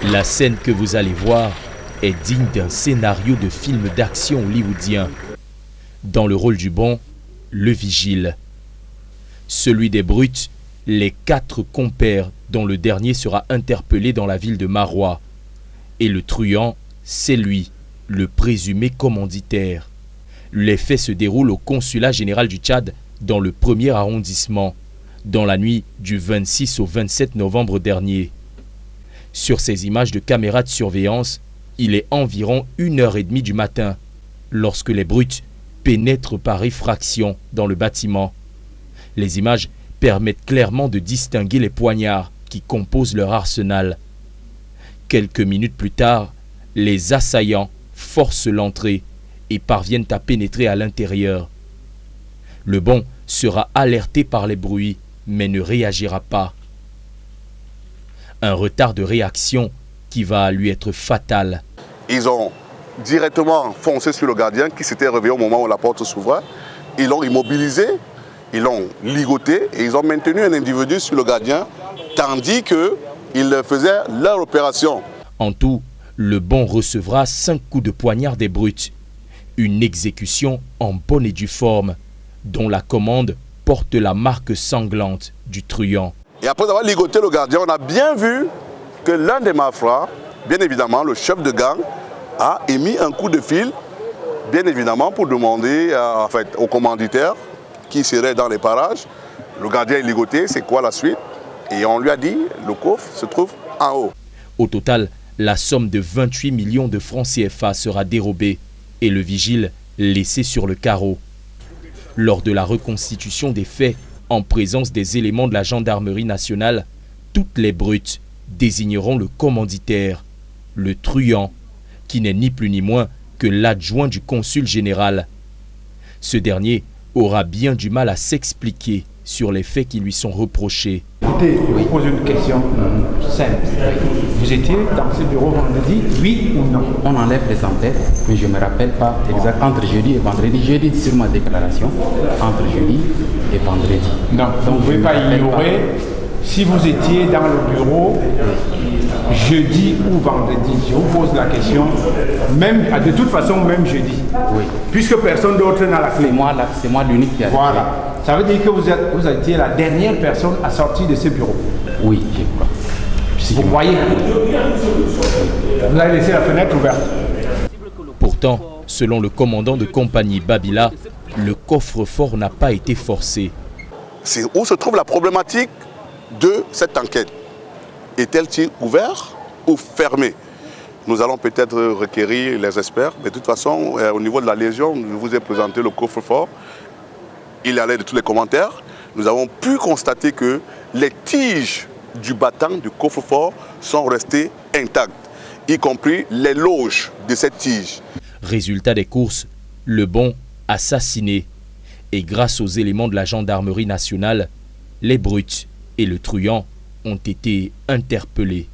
La scène que vous allez voir est digne d'un scénario de film d'action hollywoodien. Dans le rôle du bon, le vigile. Celui des brutes, les 4 compères dont le dernier sera interpellé dans la ville de Maroua. Et le truand, c'est lui, le présumé commanditaire. Les faits se déroulent au consulat général du Tchad dans le 1er arrondissement, dans la nuit du 26 au 27 novembre dernier. Sur ces images de caméras de surveillance, il est environ 1h30 du matin, lorsque les brutes pénètrent par effraction dans le bâtiment. Les images permettent clairement de distinguer les poignards qui composent leur arsenal. Quelques minutes plus tard, les assaillants forcent l'entrée et parviennent à pénétrer à l'intérieur. Le bon sera alerté par les bruits, mais ne réagira pas. Un retard de réaction qui va lui être fatal. Ils ont directement foncé sur le gardien qui s'était réveillé au moment où la porte s'ouvrait. Ils l'ont immobilisé, ils l'ont ligoté et ils ont maintenu un individu sur le gardien tandis qu'ils faisaient leur opération. En tout, le bon recevra 5 coups de poignard des brutes. Une exécution en bonne et due forme, dont la commande porte la marque sanglante du truand. Et après avoir ligoté le gardien, on a bien vu que l'un des malfrats, bien évidemment le chef de gang, a émis un coup de fil, bien évidemment pour demander au commanditaire qui serait dans les parages. Le gardien est ligoté, c'est quoi la suite? Et on lui a dit, le coffre se trouve en haut. Au total, la somme de 28 millions de francs CFA sera dérobée et le vigile laissé sur le carreau. Lors de la reconstitution des faits, en présence des éléments de la gendarmerie nationale, toutes les brutes désigneront le commanditaire, le truand, qui n'est ni plus ni moins que l'adjoint du consul général. Ce dernier aura bien du mal à s'expliquer sur les faits qui lui sont reprochés. Écoutez, je vous pose une question simple. Vous étiez dans ce bureau vendredi, oui ou non? On enlève les en-têtes, mais je ne me rappelle pas exact entre jeudi et vendredi. Jeudi sur ma déclaration, entre jeudi et vendredi. Non, donc vous ne pouvez pas ignorer si vous étiez dans le bureau jeudi ou vendredi. Je vous pose la question, même, de toute façon, même jeudi. Oui. Puisque personne d'autre n'a la clé. C'est moi l'unique qui a. Voilà. Ça veut dire que vous étiez la dernière personne à sortir de ce bureau. Oui, je crois. Vous croyez? Vous avez laissé la fenêtre ouverte. Pourtant, selon le commandant de compagnie Babila, le coffre-fort n'a pas été forcé. C'est où se trouve la problématique de cette enquête. Est-elle ouverte ou fermée? Nous allons peut-être requérir les experts, mais de toute façon, au niveau de la Légion, je vous ai présenté le coffre-fort. Il allait de tous les commentaires. Nous avons pu constater que les tiges du battant du coffre-fort sont restées intactes, y compris les loges de cette tige. Résultat des courses, le bon assassiné. Et grâce aux éléments de la gendarmerie nationale, les brutes et le truand ont été interpellés.